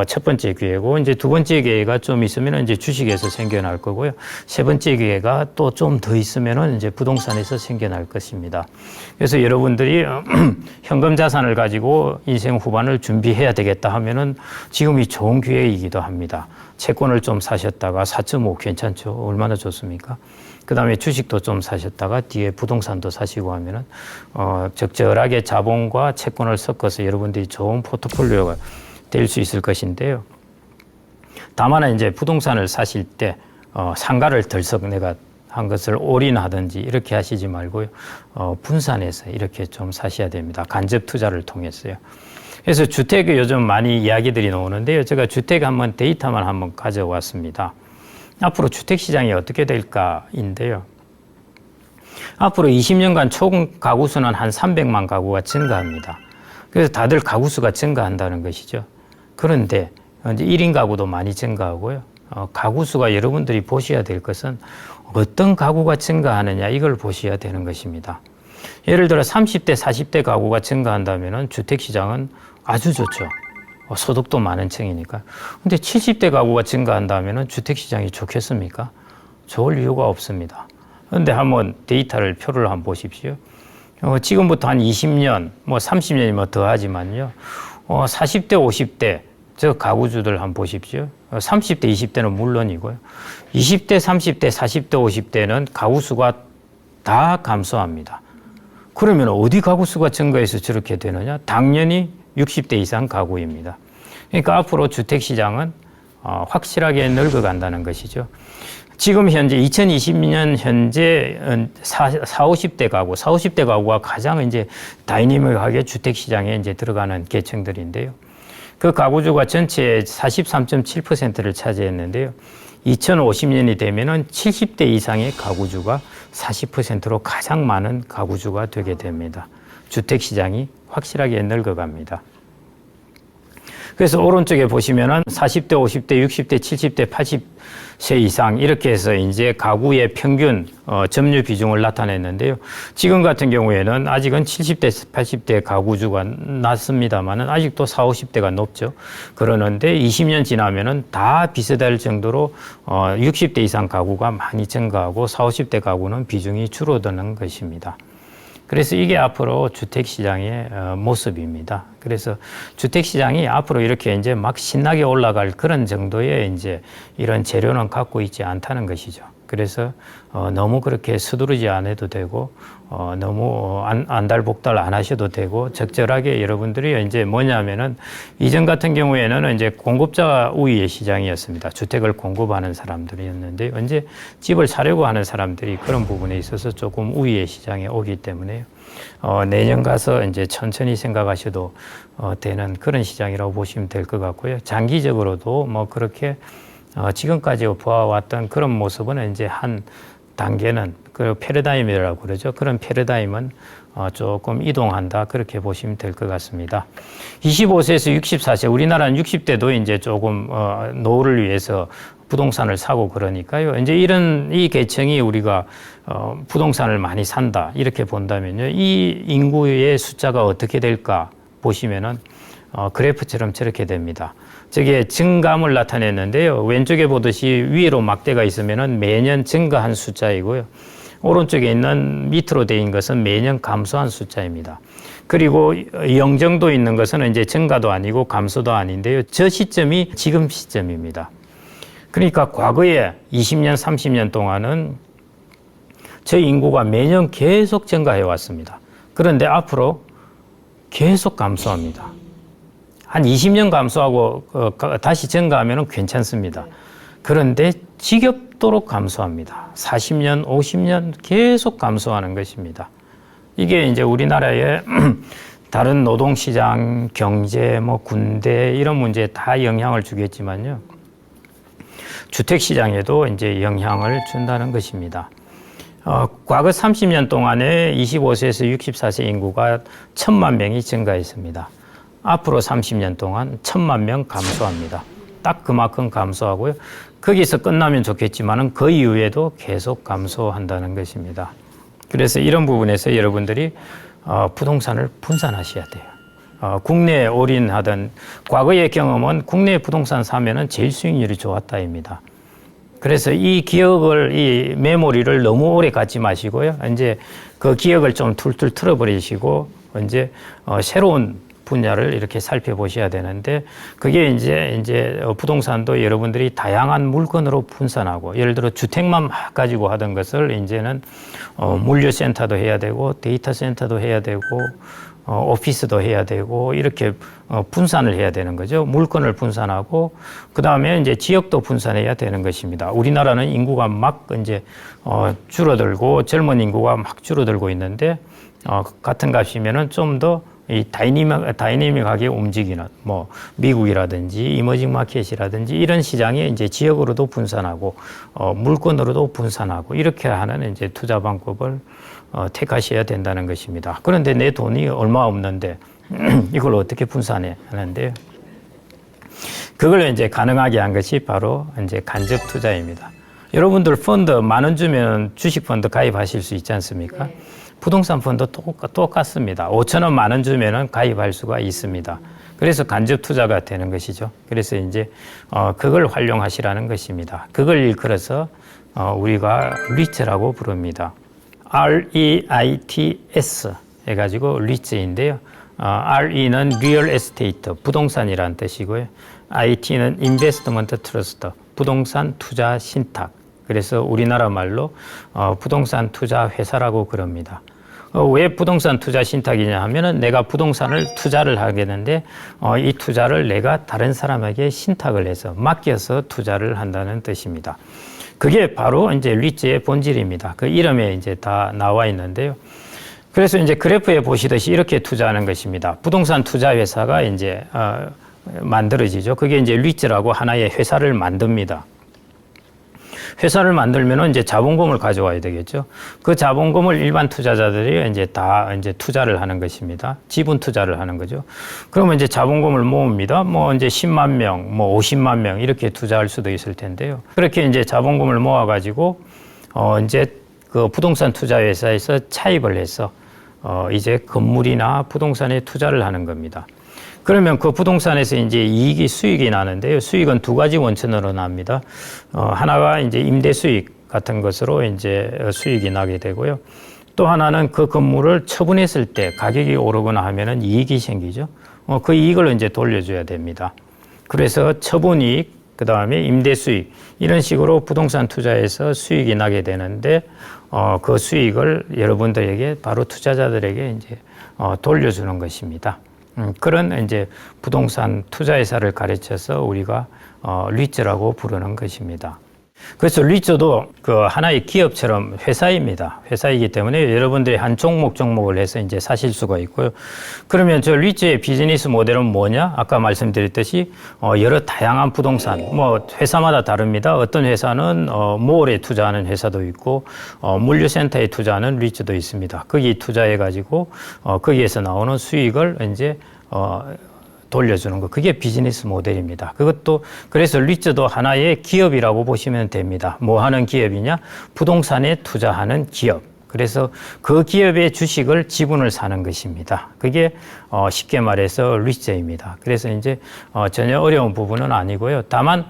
첫 번째 기회고, 이제 두 번째 기회가 좀 있으면 이제 주식에서 생겨날 거고요. 세 번째 기회가 또 좀 더 있으면은 이제 부동산에서 생겨날 것입니다. 그래서 여러분들이 현금 자산을 가지고 인생 후반을 준비해야 되겠다 하면은 지금이 좋은 기회이기도 합니다. 채권을 좀 사셨다가 4.5 괜찮죠? 얼마나 좋습니까? 그 다음에 주식도 좀 사셨다가 뒤에 부동산도 사시고 하면은, 적절하게 자본과 채권을 섞어서 여러분들이 좋은 포트폴리오가 될 수 있을 것인데요. 다만 이제 부동산을 사실 때, 상가를 덜썩 내가 한 것을 올인하든지 이렇게 하시지 말고요. 분산해서 이렇게 좀 사셔야 됩니다. 간접 투자를 통해서요. 그래서 주택 요즘 많이 이야기들이 나오는데요. 제가 주택 데이터만 한번 가져왔습니다. 앞으로 주택시장이 어떻게 될까인데요. 앞으로 20년간 총 가구 수는 한 300만 가구가 증가합니다. 그래서 다들 가구 수가 증가한다는 것이죠. 그런데 이제 1인 가구도 많이 증가하고요. 가구 수가 여러분들이 보셔야 될 것은 어떤 가구가 증가하느냐 이걸 보셔야 되는 것입니다. 예를 들어 30대, 40대 가구가 증가한다면 주택시장은 아주 좋죠. 소득도 많은 층이니까. 근데 70대 가구가 증가한다면 주택시장이 좋겠습니까? 좋을 이유가 없습니다. 그런데 한번 데이터를 표를 한번 보십시오. 지금부터 한 20년, 30년이 더 하지만요. 40대, 50대 저 가구주들 한번 보십시오. 30대, 20대는 물론이고요. 20대, 30대, 40대, 50대는 가구 수가 다 감소합니다. 그러면 어디 가구 수가 증가해서 저렇게 되느냐? 당연히 60대 이상 가구입니다. 그러니까 앞으로 주택시장은 확실하게 늙어간다는 것이죠. 지금 현재 2022년 현재 50대 가구, 50대 가구가 가장 이제 다이내믹하게 주택시장에 이제 들어가는 계층들인데요. 그 가구주가 전체의 43.7%를 차지했는데요. 2050년이 되면은 70대 이상의 가구주가 40%로 가장 많은 가구주가 되게 됩니다. 주택 시장이 확실하게 늙어갑니다. 그래서 오른쪽에 보시면은 40대, 50대, 60대, 70대, 80세 이상 이렇게 해서 이제 가구의 평균 점유 비중을 나타냈는데요. 지금 같은 경우에는 아직은 70대, 80대 가구주가 낮습니다만은 아직도 40, 50대가 높죠. 그러는데 20년 지나면은 다 비슷할 정도로 60대 이상 가구가 많이 증가하고 40, 50대 가구는 비중이 줄어드는 것입니다. 그래서 이게 앞으로 주택시장의 모습입니다. 그래서 주택시장이 앞으로 이렇게 이제 막 신나게 올라갈 그런 정도의 이제 이런 재료는 갖고 있지 않다는 것이죠. 그래서 너무 그렇게 서두르지 않아도 되고 너무 안달복달 안 하셔도 되고 적절하게 여러분들이 이제 뭐냐면은 이전 같은 경우에는 이제 공급자 우위의 시장이었습니다. 주택을 공급하는 사람들이었는데 이제 집을 사려고 하는 사람들이 그런 부분에 있어서 조금 우위의 시장에 오기 때문에 내년 가서 이제 천천히 생각하셔도 되는 그런 시장이라고 보시면 될 것 같고요. 장기적으로도 뭐 그렇게 지금까지 보아왔던 그런 모습은 이제 한 단계는 그 패러다임이라고 그러죠. 그런 패러다임은 조금 이동한다 그렇게 보시면 될 것 같습니다. 25세에서 64세 우리나라는 60대도 이제 조금 노후를 위해서 부동산을 사고 그러니까요. 이제 이 계층이 우리가 부동산을 많이 산다 이렇게 본다면요. 이 인구의 숫자가 어떻게 될까 보시면은 그래프처럼 저렇게 됩니다. 저게 증감을 나타냈는데요. 왼쪽에 보듯이 위로 막대가 있으면은 매년 증가한 숫자이고요. 오른쪽에 있는 밑으로 되어 있는 것은 매년 감소한 숫자입니다. 그리고 0 정도 있는 것은 이제 증가도 아니고 감소도 아닌데요. 저 시점이 지금 시점입니다. 그러니까 과거에 20년, 30년 동안은 저 인구가 매년 계속 증가해 왔습니다. 그런데 앞으로 계속 감소합니다. 한 20년 감소하고 다시 증가하면 괜찮습니다. 그런데 지겹도록 감소합니다. 40년, 50년 계속 감소하는 것입니다. 이게 이제 우리나라의 다른 노동시장, 경제, 뭐 군대 이런 문제에 다 영향을 주겠지만요. 주택시장에도 이제 영향을 준다는 것입니다. 과거 30년 동안에 25세에서 64세 인구가 1,000만 명이 증가했습니다. 앞으로 30년 동안 1,000만 명 감소합니다. 딱 그만큼 감소하고요. 거기서 끝나면 좋겠지만은 그 이후에도 계속 감소한다는 것입니다. 그래서 이런 부분에서 여러분들이 부동산을 분산하셔야 돼요. 국내에 올인하던 과거의 경험은 국내 부동산 사면은 제일 수익률이 좋았다입니다. 그래서 이 메모리를 너무 오래 갖지 마시고요. 이제 그 기억을 좀 툴툴 틀어버리시고 이제 새로운 분야를 이렇게 살펴보셔야 되는데 그게 이제 부동산도 여러분들이 다양한 물건으로 분산하고 예를 들어 주택만 가지고 하던 것을 이제는 물류센터도 해야 되고 데이터 센터도 해야 되고 오피스도 해야 되고 이렇게 분산을 해야 되는 거죠. 물건을 분산하고 그 다음에 이제 지역도 분산해야 되는 것입니다. 우리나라는 인구가 막 이제 줄어들고 젊은 인구가 막 줄어들고 있는데 같은 값이면은 좀 더 이 다이내믹하게 움직이는 뭐 미국이라든지 이머징 마켓이라든지 이런 시장에 이제 지역으로도 분산하고 물건으로도 분산하고 이렇게 하는 이제 투자 방법을 택하셔야 된다는 것입니다. 그런데 내 돈이 얼마 없는데 이걸 어떻게 분산해 하는데요. 그걸 이제 가능하게 한 것이 바로 이제 간접 투자입니다. 여러분들 펀드 10,000원 주면 주식 펀드 가입하실 수 있지 않습니까? 네. 부동산 펀드 똑같습니다. 5,000원 10,000원 주면은 가입할 수가 있습니다. 그래서 간접 투자가 되는 것이죠. 그래서 이제 그걸 활용하시라는 것입니다. 그걸 일컬어서 우리가 리츠라고 부릅니다. REITS 해가지고 리츠인데요. RE는 Real Estate, 부동산이라는 뜻이고요. IT는 Investment Trust, 부동산 투자 신탁. 그래서 우리나라 말로 부동산 투자 회사라고 그럽니다. 왜 부동산 투자 신탁이냐 하면은 내가 부동산을 투자를 하게 되는데 이 투자를 내가 다른 사람에게 신탁을 해서 맡겨서 투자를 한다는 뜻입니다. 그게 바로 이제 리츠의 본질입니다. 그 이름에 이제 다 나와 있는데요. 그래서 이제 그래프에 보시듯이 이렇게 투자하는 것입니다. 부동산 투자 회사가 이제 만들어지죠. 그게 이제 리츠라고 하나의 회사를 만듭니다. 회사를 만들면은 이제 자본금을 가져와야 되겠죠. 그 자본금을 일반 투자자들이 이제 다 이제 투자를 하는 것입니다. 지분 투자를 하는 거죠. 그러면 이제 자본금을 모읍니다. 뭐 이제 10만 명, 뭐 50만 명 이렇게 투자할 수도 있을 텐데요. 그렇게 이제 자본금을 모아가지고 이제 그 부동산 투자 회사에서 차입을 해서 이제 건물이나 부동산에 투자를 하는 겁니다. 그러면 그 부동산에서 이제 이익이 수익이 나는데요. 수익은 두 가지 원천으로 납니다. 하나가 이제 임대 수익 같은 것으로 이제 수익이 나게 되고요. 또 하나는 그 건물을 처분했을 때 가격이 오르거나 하면은 이익이 생기죠. 그 이익을 이제 돌려줘야 됩니다. 그래서 처분이익, 그 다음에 임대 수익 이런 식으로 부동산 투자에서 수익이 나게 되는데 그 수익을 여러분들에게 바로 투자자들에게 이제 돌려주는 것입니다. 그런 이제 부동산 투자회사를 가르쳐서 우리가 리츠라고 부르는 것입니다. 그래서 리츠도 그 하나의 기업처럼 회사입니다. 회사이기 때문에 여러분들이 한 종목을 해서 이제 사실 수가 있고요. 그러면 저 리츠의 비즈니스 모델은 뭐냐? 아까 말씀드렸듯이 여러 다양한 부동산, 뭐 회사마다 다릅니다. 어떤 회사는 몰에 투자하는 회사도 있고 물류센터에 투자하는 리츠도 있습니다. 거기 투자해 가지고 거기에서 나오는 수익을 이제 돌려주는 거. 그게 비즈니스 모델입니다. 그것도 그래서 리츠도 하나의 기업이라고 보시면 됩니다. 뭐 하는 기업이냐? 부동산에 투자하는 기업. 그래서 그 기업의 주식을 지분을 사는 것입니다. 그게 쉽게 말해서 리츠입니다. 그래서 이제 전혀 어려운 부분은 아니고요. 다만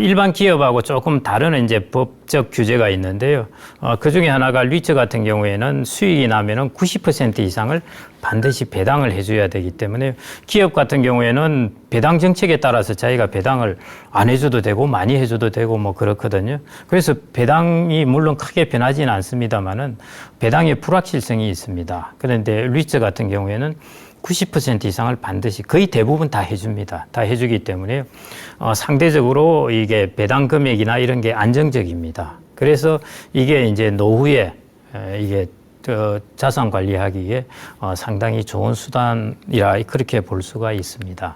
일반 기업하고 조금 다른 이제 법적 규제가 있는데요. 그 중에 하나가 리츠 같은 경우에는 수익이 나면은 90% 이상을 반드시 배당을 해줘야 되기 때문에 기업 같은 경우에는 배당 정책에 따라서 자기가 배당을 안 해줘도 되고 많이 해줘도 되고 뭐 그렇거든요. 그래서 배당이 물론 크게 변하지는 않습니다만은 배당의 불확실성이 있습니다. 그런데 리츠 같은 경우에는 90% 이상을 반드시 거의 대부분 다 해줍니다. 다 해주기 때문에 상대적으로 이게 배당 금액이나 이런 게 안정적입니다. 그래서 이게 이제 노후에 이게 자산 관리하기에 상당히 좋은 수단이라 그렇게 볼 수가 있습니다.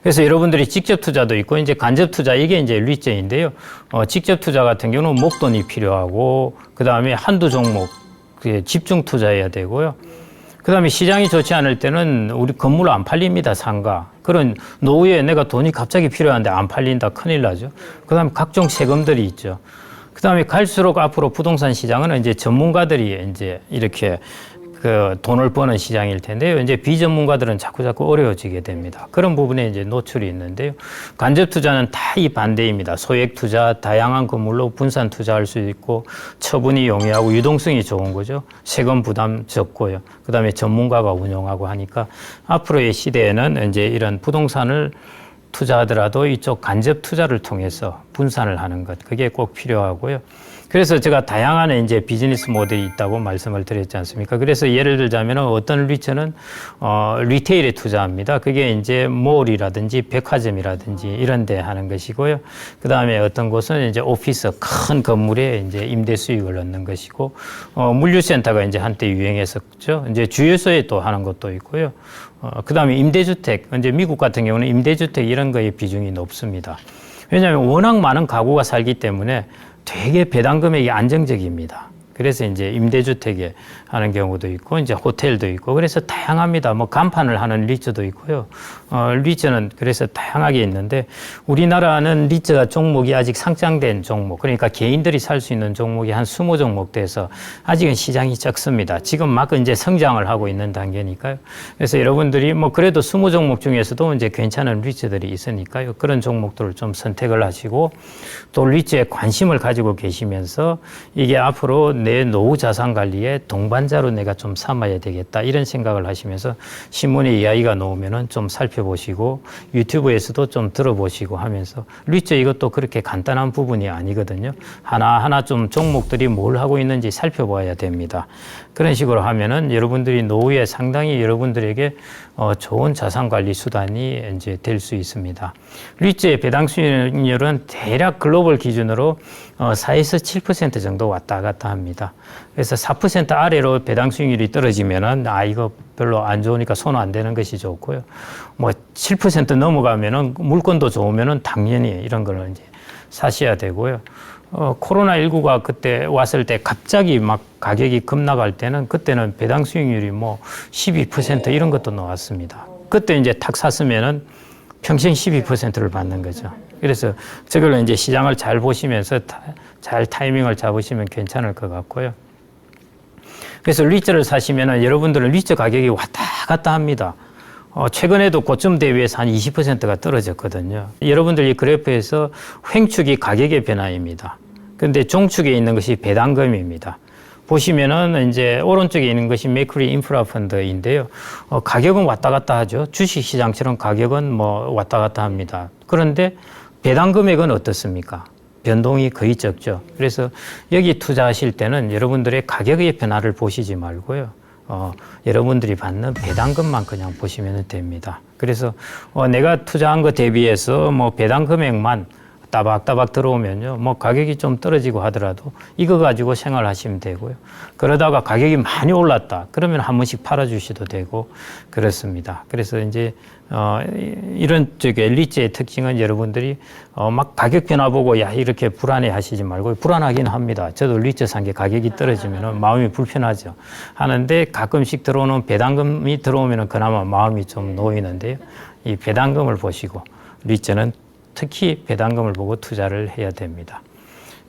그래서 여러분들이 직접 투자도 있고 이제 간접 투자 이게 이제 리츠인데요. 직접 투자 같은 경우는 목돈이 필요하고 그 다음에 한두 종목 집중 투자해야 되고요. 그 다음에 시장이 좋지 않을 때는 우리 건물 안 팔립니다, 상가. 그런 노후에 내가 돈이 갑자기 필요한데 안 팔린다, 큰일 나죠. 그 다음에 각종 세금들이 있죠. 그 다음에 갈수록 앞으로 부동산 시장은 이제 전문가들이 이제 이렇게 그 돈을 버는 시장일 텐데요. 이제 비전문가들은 자꾸 어려워지게 됩니다. 그런 부분에 이제 노출이 있는데요. 간접 투자는 다 이 반대입니다. 소액 투자, 다양한 건물로 분산 투자할 수 있고 처분이 용이하고 유동성이 좋은 거죠. 세금 부담 적고요. 그다음에 전문가가 운영하고 하니까 앞으로의 시대에는 이제 이런 부동산을 투자하더라도 이쪽 간접 투자를 통해서 분산을 하는 것, 그게 꼭 필요하고요. 그래서 제가 다양한 이제 비즈니스 모델이 있다고 말씀을 드렸지 않습니까? 그래서 예를 들자면 어떤 리츠는 리테일에 투자합니다. 그게 이제 몰이라든지 백화점이라든지 이런 데 하는 것이고요. 그 다음에 어떤 곳은 이제 오피스 큰 건물에 이제 임대 수익을 얻는 것이고, 물류센터가 이제 한때 유행했었죠. 이제 주유소에 또 하는 것도 있고요. 그 다음에 임대주택, 이제 미국 같은 경우는 임대주택 이런 거의 비중이 높습니다. 왜냐하면 워낙 많은 가구가 살기 때문에 되게 배당 금액이 안정적입니다. 그래서 이제 임대주택에 하는 경우도 있고, 이제 호텔도 있고, 그래서 다양합니다. 뭐 간판을 하는 리츠도 있고요. 리츠는 그래서 다양하게 있는데, 우리나라는 리츠가 종목이 아직 상장된 종목, 그러니까 개인들이 살 수 있는 종목이 한 20종목 돼서 아직은 시장이 적습니다. 지금 막 이제 성장을 하고 있는 단계니까요. 그래서 여러분들이 뭐 그래도 20종목 중에서도 이제 괜찮은 리츠들이 있으니까요. 그런 종목들을 좀 선택을 하시고, 또 리츠에 관심을 가지고 계시면서 이게 앞으로 내 노후 자산 관리에 동반자로 내가 좀 삼아야 되겠다 이런 생각을 하시면서 신문에 이야기가 나오면은 좀 살펴보시고 유튜브에서도 좀 들어보시고 하면서 리츠 이것도 그렇게 간단한 부분이 아니거든요. 하나하나 좀 종목들이 뭘 하고 있는지 살펴봐야 됩니다. 그런 식으로 하면은 여러분들이 노후에 상당히 여러분들에게 좋은 자산 관리 수단이 이제 될 수 있습니다. 리츠의 배당 수익률은 대략 글로벌 기준으로 4에서 7% 정도 왔다 갔다 합니다. 그래서 4% 아래로 배당 수익률이 떨어지면은 이거 별로 안 좋으니까 손 안 대는 것이 좋고요. 뭐 7% 넘어가면은 물건도 좋으면은 당연히 이런 걸 이제 사셔야 되고요. 코로나19가 그때 왔을 때 갑자기 막 가격이 급락할 때는 그때는 배당 수익률이 뭐 12% 이런 것도 나왔습니다. 그때 이제 탁 샀으면은 평생 12%를 받는 거죠. 그래서 저걸 이제 시장을 잘 보시면서 잘 타이밍을 잡으시면 괜찮을 것 같고요. 그래서 리츠를 사시면은 여러분들은 리츠 가격이 왔다 갔다 합니다. 최근에도 고점 대비해서 한 20%가 떨어졌거든요. 여러분들 이 그래프에서 횡축이 가격의 변화입니다. 그런데 종축에 있는 것이 배당금입니다. 보시면은 이제 오른쪽에 있는 것이 메크리 인프라 펀드인데요. 가격은 왔다 갔다 하죠. 주식 시장처럼 가격은 뭐 왔다 갔다 합니다. 그런데 배당 금액은 어떻습니까? 변동이 거의 적죠. 그래서 여기 투자하실 때는 여러분들의 가격의 변화를 보시지 말고요. 여러분들이 받는 배당금만 그냥 보시면 됩니다. 그래서 내가 투자한 거 대비해서 뭐 배당 금액만 따박따박 들어오면요, 뭐 가격이 좀 떨어지고 하더라도 이거 가지고 생활하시면 되고요. 그러다가 가격이 많이 올랐다 그러면 한 번씩 팔아주셔도 되고 그렇습니다. 그래서 이제 이런 쪽에 리츠의 특징은 여러분들이 막 가격 변화 보고 야 이렇게 불안해 하시지 말고, 불안하긴 합니다. 저도 리츠 산 게 가격이 떨어지면 마음이 불편하죠. 하는데 가끔씩 들어오는 배당금이 들어오면 그나마 마음이 좀 놓이는데요. 이 배당금을 보시고 리츠는 특히 배당금을 보고 투자를 해야 됩니다.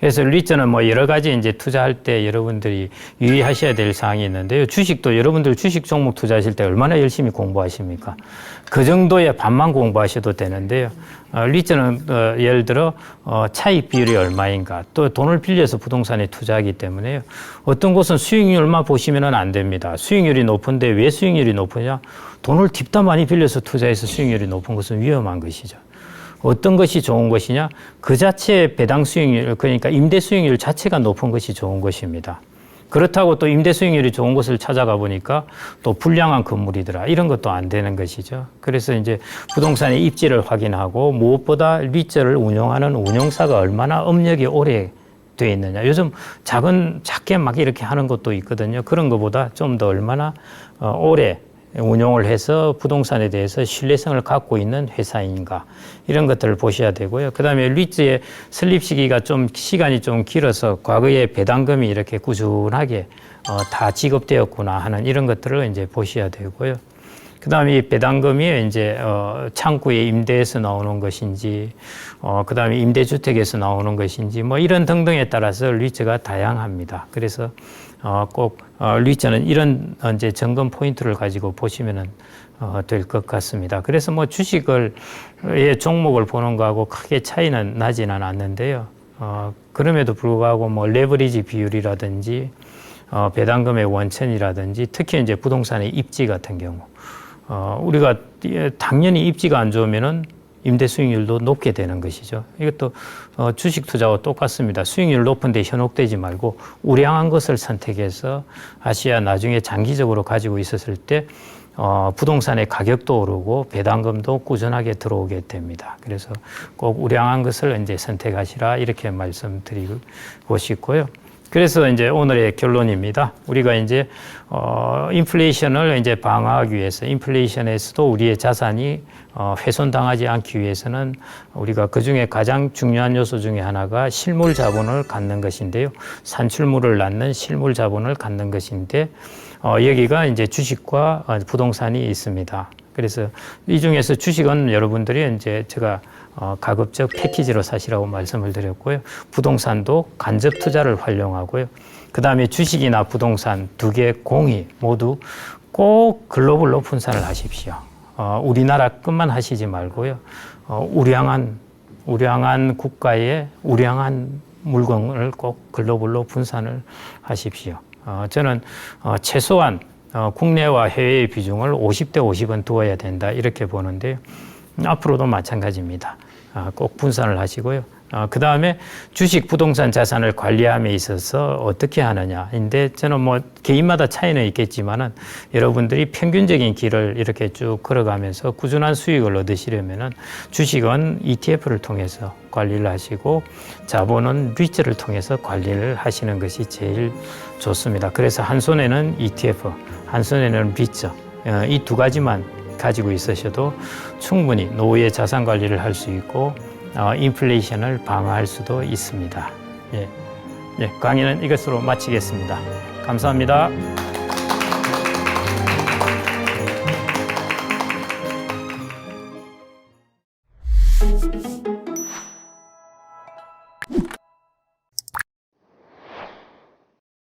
그래서 리츠는 뭐 여러 가지 이제 투자할 때 여러분들이 유의하셔야 될 사항이 있는데요. 주식도 여러분들 주식 종목 투자하실 때 얼마나 열심히 공부하십니까? 그 정도의 반만 공부하셔도 되는데요. 리츠는 예를 들어 차익 비율이 얼마인가, 또 돈을 빌려서 부동산에 투자하기 때문에요. 어떤 곳은 수익률만 보시면 안 됩니다. 수익률이 높은데 왜 수익률이 높으냐? 돈을 딥다 많이 빌려서 투자해서 수익률이 높은 것은 위험한 것이죠. 어떤 것이 좋은 것이냐? 그 자체의 배당 수익률, 그러니까 임대 수익률 자체가 높은 것이 좋은 것입니다. 그렇다고 또 임대 수익률이 좋은 곳을 찾아가 보니까 또 불량한 건물이더라. 이런 것도 안 되는 것이죠. 그래서 이제 부동산의 입지를 확인하고 무엇보다 리츠를 운영하는 운영사가 얼마나 업력이 오래 돼 있느냐. 요즘 작게 막 이렇게 하는 것도 있거든요. 그런 것보다 좀 더 얼마나 오래 운용을 해서 부동산에 대해서 신뢰성을 갖고 있는 회사인가, 이런 것들을 보셔야 되고요. 그 다음에 리츠의 설립 시기가 좀 시간이 좀 길어서 과거에 배당금이 이렇게 꾸준하게 다 지급되었구나 하는 이런 것들을 이제 보셔야 되고요. 그 다음에 이 배당금이 이제 창구의 임대에서 나오는 것인지, 그 다음에 임대주택에서 나오는 것인지, 뭐 이런 등등에 따라서 리츠가 다양합니다. 그래서 꼭 리츠는 이런 이제 점검 포인트를 가지고 보시면은 될 것 같습니다. 그래서 뭐 주식의 종목을 보는 거하고 크게 차이는 나지는 않는데요. 그럼에도 불구하고 뭐 레버리지 비율이라든지 배당금의 원천이라든지 특히 이제 부동산의 입지 같은 경우, 우리가 당연히 입지가 안 좋으면은 임대 수익률도 높게 되는 것이죠. 이것도 주식 투자와 똑같습니다. 수익률 높은데 현혹되지 말고 우량한 것을 선택해서 하셔야 나중에 장기적으로 가지고 있었을 때 부동산의 가격도 오르고 배당금도 꾸준하게 들어오게 됩니다. 그래서 꼭 우량한 것을 이제 선택하시라, 이렇게 말씀드리고 싶고요. 그래서 이제 오늘의 결론입니다. 우리가 이제 인플레이션을 이제 방어하기 위해서, 인플레이션에서도 우리의 자산이 훼손당하지 않기 위해서는 우리가 그 중에 가장 중요한 요소 중에 하나가 실물 자본을 갖는 것인데요. 산출물을 낳는 실물 자본을 갖는 것인데, 여기가 이제 주식과 부동산이 있습니다. 그래서 이 중에서 주식은 여러분들이 이제 제가 가급적 패키지로 사시라고 말씀을 드렸고요. 부동산도 간접 투자를 활용하고요. 그 다음에 주식이나 부동산 두 개 공이 모두 꼭 글로벌로 분산을 하십시오. 우리나라 것만 하시지 말고요. 우량한 국가의 우량한 물건을 꼭 글로벌로 분산을 하십시오. 저는 최소한 국내와 해외의 비중을 50대 50은 두어야 된다, 이렇게 보는데요. 앞으로도 마찬가지입니다. 꼭 분산을 하시고요. 그 다음에 주식, 부동산 자산을 관리함에 있어서 어떻게 하느냐인데, 저는 뭐 개인마다 차이는 있겠지만은 여러분들이 평균적인 길을 이렇게 쭉 걸어가면서 꾸준한 수익을 얻으시려면은 주식은 ETF를 통해서 관리를 하시고 자본은 리츠를 통해서 관리를 하시는 것이 제일 좋습니다. 그래서 한 손에는 ETF, 한 손에는 리츠, 이 두 가지만 가지고 있으셔도 충분히 노후의 자산 관리를 할 수 있고 인플레이션을 방어할 수도 있습니다. 예, 예, 강의는 이것으로 마치겠습니다. 감사합니다.